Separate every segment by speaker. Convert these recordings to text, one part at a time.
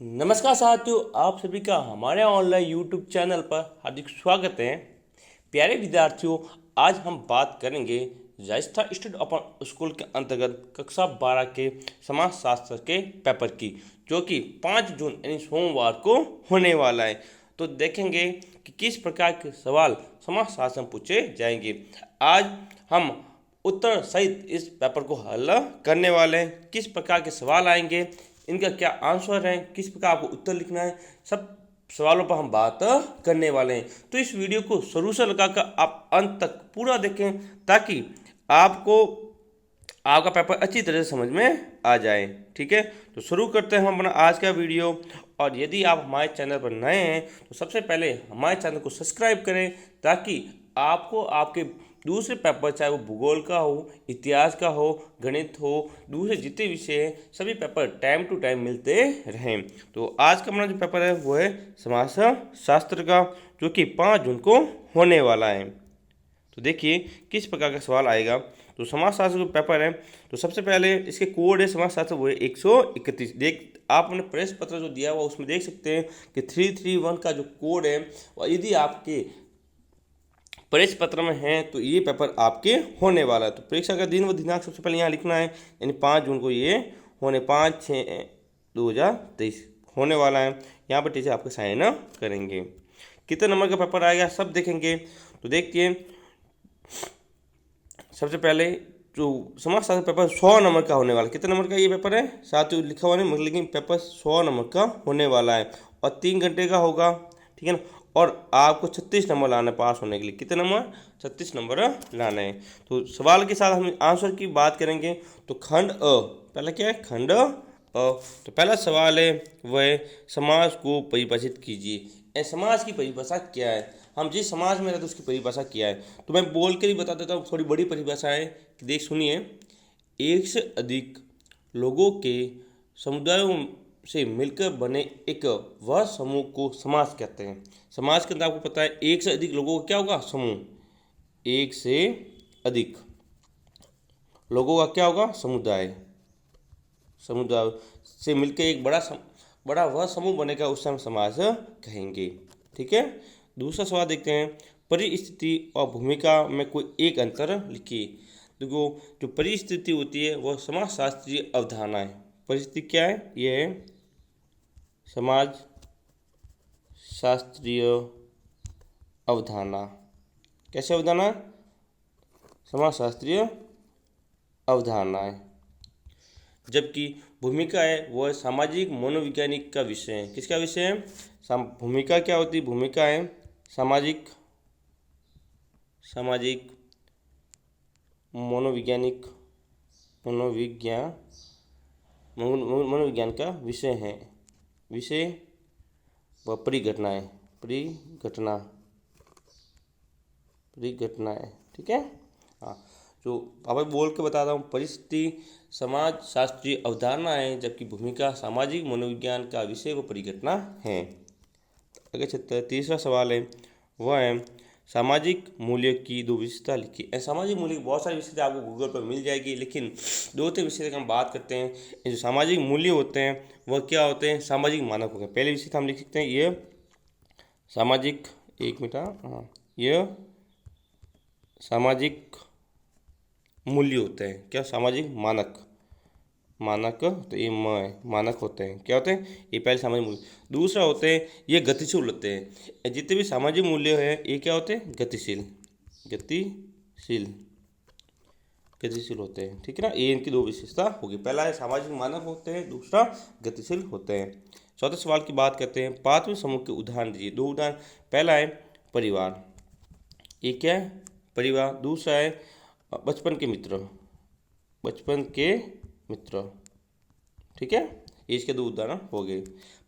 Speaker 1: नमस्कार साथियों, आप सभी का हमारे ऑनलाइन यूट्यूब चैनल पर हार्दिक स्वागत है। प्यारे विद्यार्थियों, आज हम बात करेंगे राजस्थान स्टेट ओपन स्कूल के अंतर्गत कक्षा 12 के समाज शास्त्र के पेपर की, जो कि 5 जून यानी सोमवार को होने वाला है। तो देखेंगे कि किस प्रकार के सवाल समाज शास्त्र में पूछे जाएंगे। आज हम उत्तर सहित इस पेपर को हल करने वाले हैं। किस प्रकार के सवाल आएंगे, इनका क्या आंसर है, किस प्रकार आपको उत्तर लिखना है, सब सवालों पर हम बात करने वाले हैं। तो इस वीडियो को शुरू से लगाकर आप अंत तक पूरा देखें, ताकि आपको आपका पेपर अच्छी तरह से समझ में आ जाए। ठीक है, तो शुरू करते हैं हम अपना आज का वीडियो। और यदि आप हमारे चैनल पर नए हैं तो सबसे पहले हमारे चैनल को सब्सक्राइब करें, ताकि आपको आपके दूसरे पेपर, चाहे वो भूगोल का हो, इतिहास का हो, गणित हो, दूसरे जितने विषय हैं सभी पेपर टाइम टू टाइम मिलते रहें। तो आज का हमारा जो पेपर है वो है समाज शास्त्र का, जो कि 5 जून को होने वाला है। तो देखिए किस प्रकार का सवाल आएगा। तो समाज शास्त्र का पेपर है, तो सबसे पहले इसके कोड है समाज शास्त्र, वो है 131। देख, आपने प्रेस पत्र जो दिया हुआ उसमें देख सकते हैं कि 331 का जो कोड है, और यदि आपके परीक्षा पत्र में है तो ये पेपर आपके होने वाला है। तो परीक्षा का दिन व दिनांक सबसे पहले यहाँ लिखना है, यानी 5 जून को ये होने 5/6/2023 होने वाला है। यहाँ पर टीचर आपके साइन करेंगे। कितने नंबर का पेपर आएगा सब देखेंगे। तो देखिए, सबसे पहले जो समाज शास्त्र पेपर 100 नंबर का होने वाला है। कितने नंबर का ये पेपर है, साथ ही लिखा हुआ नहीं, लेकिन पेपर 100 नंबर का होने वाला है और 3 घंटे का होगा। ठीक है ना, और आपको 36 नंबर लाना है पास होने के लिए। कितने नंबर, 36 नंबर लाना है। तो सवाल के साथ हम आंसर की बात करेंगे। तो खंड अ, पहला क्या है, खंड अ। तो पहला सवाल है वह समाज को परिभाषित कीजिए। समाज की परिभाषा क्या है, हम जिस समाज में रहते हैं उसकी परिभाषा क्या है। तो मैं बोल कर ही बता देता हूँ, थोड़ी बड़ी परिभाषा है कि देख सुनिए। एक से अधिक लोगों के समुदायों से मिलकर बने एक वह समूह को समाज कहते हैं। समाज के अंदर आपको पता है एक से अधिक लोगों का क्या होगा, समूह। एक से अधिक लोगों का क्या होगा, समुदाय। समुदाय से मिलकर एक बड़ा वह समूह बनेगा, उस समय समाज कहेंगे। ठीक है, दूसरा सवाल देखते हैं। परिस्थिति और भूमिका में कोई एक अंतर लिखिए। देखो, जो परिस्थिति होती है वह समाज शास्त्रीय अवधारणा है। परिस्थिति क्या है, यह है समाज शास्त्रीय अवधारणा। कैसे अवधारणा, समाज शास्त्रीय अवधारणा है। जबकि भूमिका है वह सामाजिक मनोवैज्ञानिक का विषय है। किसका विषय है, भूमिका क्या होती है, भूमिका है सामाजिक मनोवैज्ञानिक मनोविज्ञान का विषय है। विषय व परिघटनाएं, परिघटनाएं। ठीक है, हाँ। जो अब बोल के बता रहा हूँ, परिस्थिति समाज शास्त्रीय अवधारणा है, जबकि भूमिका सामाजिक मनोविज्ञान का विषय व परिघटना है। आगे चलते हैं, तीसरा सवाल है वह है सामाजिक मूल्य की दो विशेषता लिखिए। सामाजिक मूल्य की बहुत सारी विशेषता आपको गूगल पर मिल जाएगी, लेकिन 2-3 विषय की हम बात करते हैं। ये जो सामाजिक मूल्य होते हैं वह क्या होते हैं, सामाजिक मानक होते हैं। पहले विशेषता हम लिख सकते हैं, ये सामाजिक, एक मिनट, हाँ, यह सामाजिक मूल्य होते हैं। क्या, सामाजिक मानक, तो ये मानक होते हैं। क्या होते हैं, ये पहले सामाजिक मूल्य। दूसरा होते हैं ये गतिशील होते हैं। जितने भी सामाजिक मूल्य हैं ये क्या होते हैं, गतिशील होते हैं। ठीक है ना, ये इनकी दो विशेषता होगी। पहला है सामाजिक मानक होते हैं, दूसरा गतिशील होते हैं। चौथे सवाल की बात करते हैं, पांचवें समूह के उदाहरण दीजिए। 2 उदाहरण, पहला है परिवार, ये क्या है, परिवार। दूसरा है बचपन के मित्र। ठीक है, ये इसके 2 उदाहरण हो गए।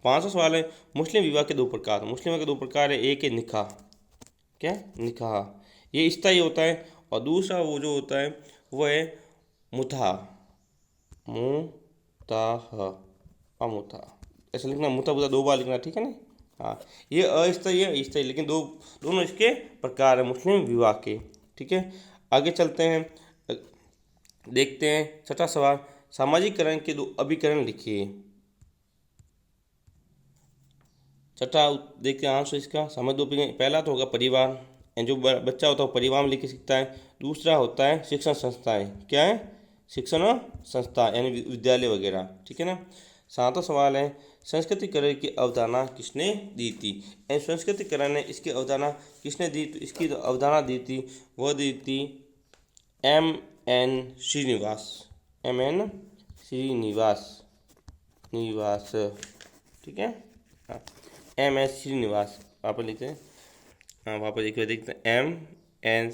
Speaker 1: 5वां सवाल है मुस्लिम विवाह के 2 प्रकार। मुस्लिम के 2 प्रकार है, एक है निकाह, क्या, निकाह, ये स्थायी होता है, और दूसरा वो जो होता है वो है मुताह, ऐसा लिखना, मुताह 2 बार लिखना। ठीक है ना, हाँ। ये अस्थायी है, स्थायी, लेकिन दोनों इसके प्रकार है मुस्लिम विवाह के। ठीक है, आगे चलते हैं, देखते हैं 6वां सवाल, सामाजिकरण के 2 अभिकरण लिखिए। छठा देखते हैं आंसर इसका, समझ दो। पहला तो होगा परिवार, जो बच्चा होता है वो परिवार में लिख के सीखता है। दूसरा होता है शिक्षण संस्थाएं, क्या है, शिक्षण संस्था यानी विद्यालय वगैरह, ठीक है ना। सातवां सवाल है संस्कृतिकरण की अवधारणा किसने दी थी। संस्कृतिकरण ने इसकी अवधारणा किसने दी, तो इसकी जो अवधारणा दी थी वह दी थी M.N. श्रीनिवास, M.N. श्रीनिवास, ठीक है। हाँ, M.S. श्रीनिवास, वहाँ पर लिखते हैं, हाँ वहाँ पर देखते हैं M.N.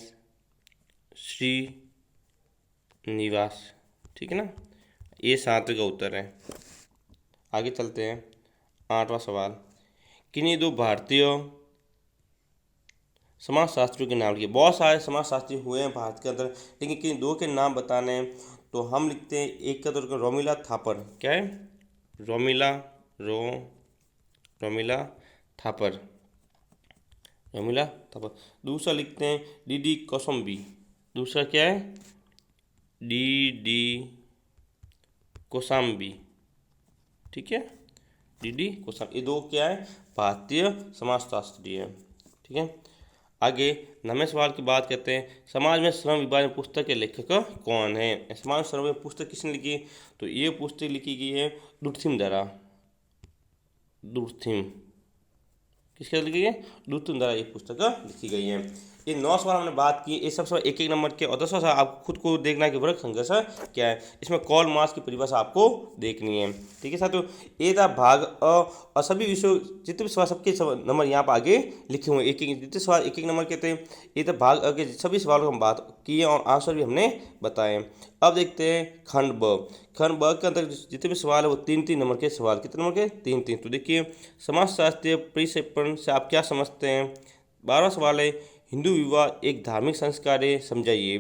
Speaker 1: श्रीनिवास, ठीक है ना। ये 7 का उत्तर है। आगे चलते हैं, 8वां सवाल, किन्हीं दो भारतीय समाजशास्त्रियों के नाम लिखिए। बहुत सारे समाजशास्त्री हुए हैं भारत के अंदर, लेकिन किन दो के नाम बताने हैं, तो हम लिखते हैं एक का तो रोमिला थापर, क्या है, रोमिला थापर, रोमिला थापर। दूसरा लिखते हैं D.D. कोसम्बी, दूसरा क्या है, D.D. कोसाम्बी, ठीक है, D.D. कोसाम्बी। ये दो क्या है, भारतीय समाजशास्त्री है, ठीक है। आगे 9वें सवाल की बात करते हैं, समाज में श्रम विभाजन पुस्तक के लेखक कौन है। समाज में श्रम विभाजन पुस्तक किसने लिखी, तो ये पुस्तक लिखी गई है दुर्थिम द्वारा, दुर्थिम, किसके लिखी है, दुर्थिम द्वारा ये पुस्तक लिखी गई है। ये 9 सवाल हमने बात की, ये सब सवाल 1-1 नंबर के, और 10वां सवाल आपको खुद को देखना है कि वर्ग संघर्ष क्या है। इसमें कॉल मास की परिभाषा आपको देखनी है, ठीक है साथियों। ये था भाग अ, और सभी विषयों जितने भी सवाल सबके नंबर यहाँ पर आगे लिखे हुए, एक एक जितने सवाल 1-1 नंबर के थे। ये था भाग अ के सभी सवालों को हम बात किए और आंसर भी हमने बताए। अब देखते हैं खंड ब। खंड ब के अंदर जितने भी सवाल है वो 3-3 नंबर के सवाल, कितने नंबर के, 3-3। तो देखिए समाजशास्त्रीय परिक्षेपण से आप क्या समझते हैं। 12वां सवाल है हिंदू विवाह एक धार्मिक संस्कार है, समझाइए।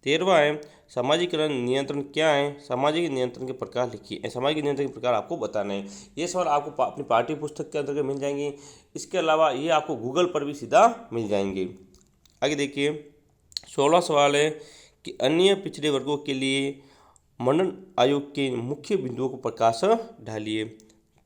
Speaker 1: 13वां है सामाजिकरण नियंत्रण क्या है, सामाजिक नियंत्रण के प्रकार लिखिए। सामाजिक नियंत्रण के प्रकार आपको बताना है। ये सवाल आपको अपनी पाठ्य पुस्तक के अंतर्गत मिल जाएंगे, इसके अलावा ये आपको गूगल पर भी सीधा मिल जाएंगे। आगे देखिए 16वां सवाल है कि अन्य पिछड़े वर्गों के लिए मंडल आयोग के मुख्य बिंदुओं को प्रकाश डालिए।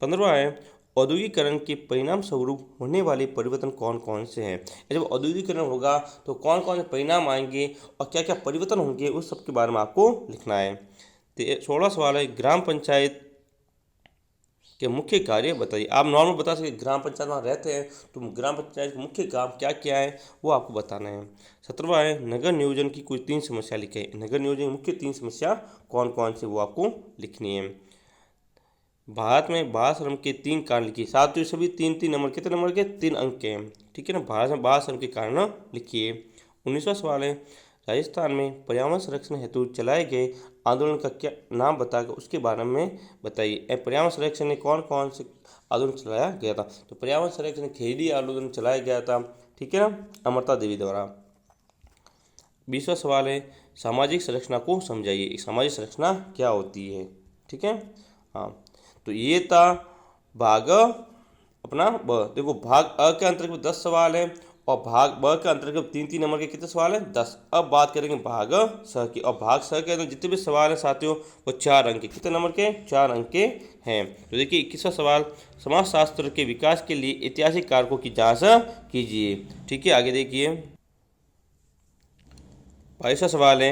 Speaker 1: 15वां है औद्योगिकरण के परिणाम स्वरूप होने वाले परिवर्तन कौन कौन से हैं। जब औद्योगिकरण होगा तो कौन कौन से परिणाम आएंगे और क्या क्या परिवर्तन होंगे, उस सब के बारे में आपको लिखना है। तो 16वां सवाल है ग्राम पंचायत के मुख्य कार्य बताइए। आप नॉर्मल बता सकते, ग्राम पंचायत वहाँ रहते हैं तो ग्राम पंचायत के मुख्य काम क्या क्या है वो आपको बताना है। 17वां है नगर नियोजन की कोई 3 समस्या लिखे। नगर नियोजन की मुख्य 3 समस्या कौन कौन से वो आपको लिखनी है। भारत में बाल श्रम के 3 कारण लिखिए। साथियों सभी 3-3 नंबर, कितने नंबर के, 3 अंक के हैं, ठीक है ना। भारत में बाल श्रम के कारण लिखिए। 19वां सवाल है राजस्थान में पर्यावरण संरक्षण हेतु चलाए गए आंदोलन का क्या नाम बताकर उसके बारे में बताइए। पर्यावरण संरक्षण ने कौन कौन से आंदोलन चलाया गया था, तो पर्यावरण संरक्षण खेड़ी आंदोलन चलाया गया था, ठीक है ना, अमृता देवी द्वारा। 20वां सवाल है सामाजिक संरचना को समझाइए। सामाजिक संरचना क्या होती है, ठीक है। हाँ तो ये था भाग अपना ब। देखो भाग अ के अंतर्गत 10 सवाल है और भाग ब के अंतर्गत 3-3 नंबर के कितने सवाल हैं, 10। अब बात करेंगे भाग स की, और भाग स के अंदर जितने भी सवाल हैं साथियों वो 4 अंक के, कितने नंबर के, 4 अंक के हैं। तो देखिए 21वां सवाल समाजशास्त्र के विकास के लिए ऐतिहासिक कारकों की जांच कीजिए, ठीक है। आगे देखिए 22वां सवाल है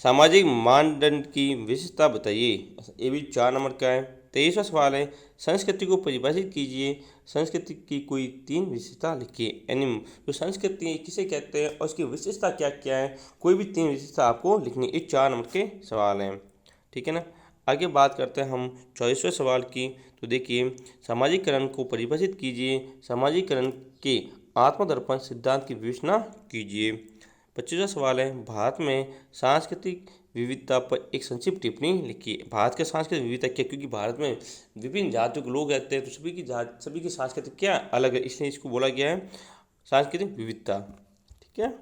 Speaker 1: सामाजिक मानदंड की विशेषता बताइए। ये भी 4 नंबर का है। 23वां सवाल है संस्कृति को परिभाषित कीजिए। संस्कृति की कोई 3 विशेषता लिखिए। यानी जो संस्कृति किसे कहते हैं और उसकी विशेषता क्या क्या है, कोई भी 3 विशेषता आपको लिखनी है। ये 4 नंबर के सवाल हैं, ठीक है ना। आगे बात करते हैं हम 24वें सवाल की। तो देखिए सामाजिकरण को परिभाषित कीजिए। सामाजिकरण के आत्मदर्पण सिद्धांत की विवेचना कीजिए। 25वां सवाल है भारत में सांस्कृतिक विविधता पर एक संक्षिप्त टिप्पणी लिखिए। भारत के सांस्कृतिक विविधता क्या, क्योंकि भारत में विभिन्न जातियों के लोग रहते हैं तो सभी की सांस्कृतिक क्या अलग है, इसलिए इसको बोला गया है सांस्कृतिक विविधता, ठीक है।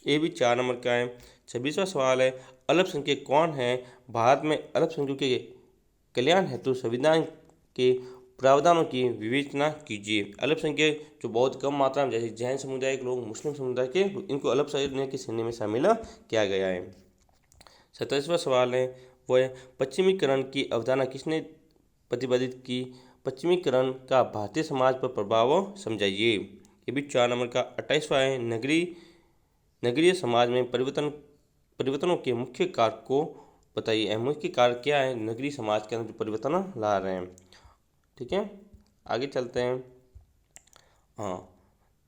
Speaker 1: ये भी 4 नंबर का है। 26वां सवाल है अल्पसंख्यक कौन है। भारत में अल्पसंख्यकों के कल्याण हेतु संविधान के प्रावधानों की विवेचना कीजिए। अल्पसंख्यक जो बहुत कम मात्रा में, जैसे जैन समुदाय के लोग, मुस्लिम समुदाय के, इनको अल्पसंख्यक की श्रेणी में शामिल किया गया है। 27वां सवाल है वो है पश्चिमीकरण की अवधारणा किसने प्रतिपादित की पश्चिमीकरण का भारतीय समाज पर प्रभाव समझाइए। ये भी 4 नंबर का 28वां है। नगरीय समाज में परिवर्तनों के मुख्य कारक को बताइए। मुख्य कारक क्या है नगरीय समाज के अंदर जो परिवर्तन ला रहे हैं। ठीक है, आगे चलते हैं। हाँ,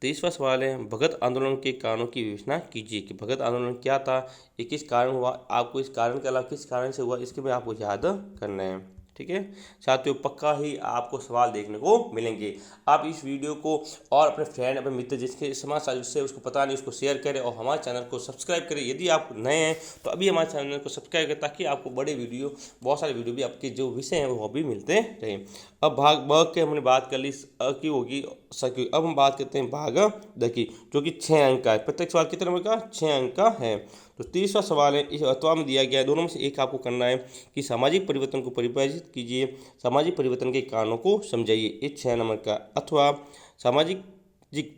Speaker 1: 23वां सवाल है भगत आंदोलन के कारणों की विवेचना कीजिए कि भगत आंदोलन क्या था, ये किस कारण हुआ, आपको इस कारण के अलावा किस कारण से हुआ इसके भी आपको याद करना है। ठीक है साथियों, पक्का ही आपको सवाल देखने को मिलेंगे। आप इस वीडियो को और अपने फ्रेंड, अपने मित्र जिसके समाज से उसको पता नहीं उसको शेयर करें और हमारे चैनल को सब्सक्राइब करें। यदि आप नए हैं तो अभी हमारे चैनल को सब्सक्राइब करें ताकि आपको बड़े वीडियो, बहुत सारे वीडियो भी आपके जो विषय हैं वो भी मिलते रहें। अब भाग ब के हमने बात कर ली की होगी सकी। अब हम बात करते हैं भाग द की, जो कि 6 अंक का है। प्रत्येक सवाल कितने नंबर का, 6 अंक का है। तो 30वां सवाल है, इस अथवा में दिया गया है, दोनों में से एक आपको करना है कि सामाजिक परिवर्तन को परिभाषित कीजिए, सामाजिक परिवर्तन के कारणों को समझाइए। ये 6 नंबर का। अथवा सामाजिक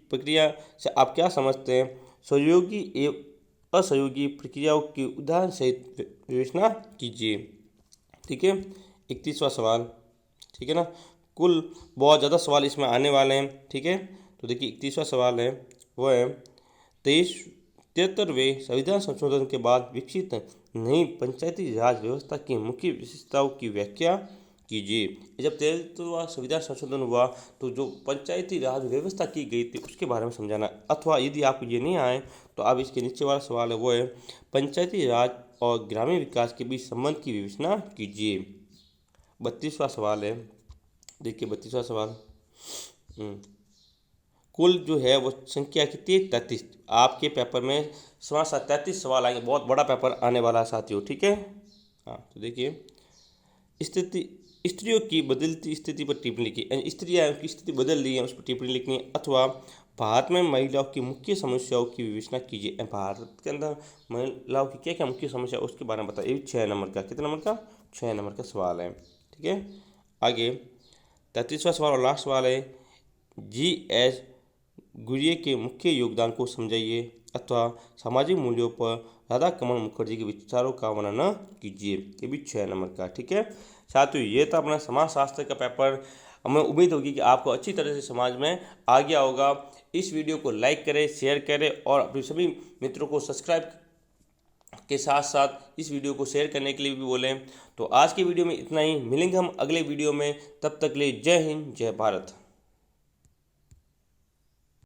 Speaker 1: प्रक्रिया से आप क्या समझते हैं, सहयोगी एवं असहयोगी प्रक्रियाओं की उदाहरण सहित विवेचना कीजिए। ठीक है, 31वां सवाल। ठीक है ना, कुल बहुत ज़्यादा सवाल इसमें आने वाले हैं। ठीक है, तो देखिए 31वां सवाल है वो है 73वें संविधान संशोधन के बाद विकसित नई पंचायती राज व्यवस्था की मुख्य विशेषताओं की व्याख्या कीजिए। जब 73वां संविधान संशोधन हुआ तो जो पंचायती राज व्यवस्था की गई थी उसके बारे में समझाना। अथवा यदि आपको ये नहीं आए तो आप इसके नीचे वाला सवाल है वो है पंचायती राज और ग्रामीण विकास के बीच संबंध की विवेचना कीजिए। 32वां सवाल है, देखिए 32वां सवाल। कुल जो है वो संख्या कितनी है, 33। आपके पेपर में 33 सवाल आएंगे, बहुत बड़ा पेपर आने वाला है साथियों। ठीक है, हाँ तो देखिए स्त्रियों की बदलती स्थिति पर टिप्पणी लिखी, यानी स्त्रियाँ की स्थिति बदल रही है उस पर टिप्पणी लिखनी है। अथवा भारत में महिलाओं की मुख्य समस्याओं की विवेचना कीजिए। भारत के अंदर महिलाओं की क्या क्या मुख्य समस्या उसके बारे में बताइए। ये 6 नंबर का, कितने नंबर का, 6 नंबर का सवाल है। ठीक है, आगे 33वां सवाल और लास्ट सवाल है G.S. गुर्ये के मुख्य योगदान को समझाइए। अथवा सामाजिक मूल्यों पर राधा कमल मुखर्जी के विचारों का वर्णन कीजिए। ये भी 6 नंबर का। ठीक है साथियों, ये था अपना समाज शास्त्र का पेपर। हमें उम्मीद होगी कि आपको अच्छी तरह से समाज में आ गया होगा। इस वीडियो को लाइक करें, शेयर करें और अपने सभी मित्रों को सब्सक्राइब के साथ साथ इस वीडियो को शेयर करने के लिए भी बोलें। तो आज की वीडियो में इतना ही, मिलेंगे हम अगले वीडियो में। तब तक के लिए जय हिंद, जय भारत।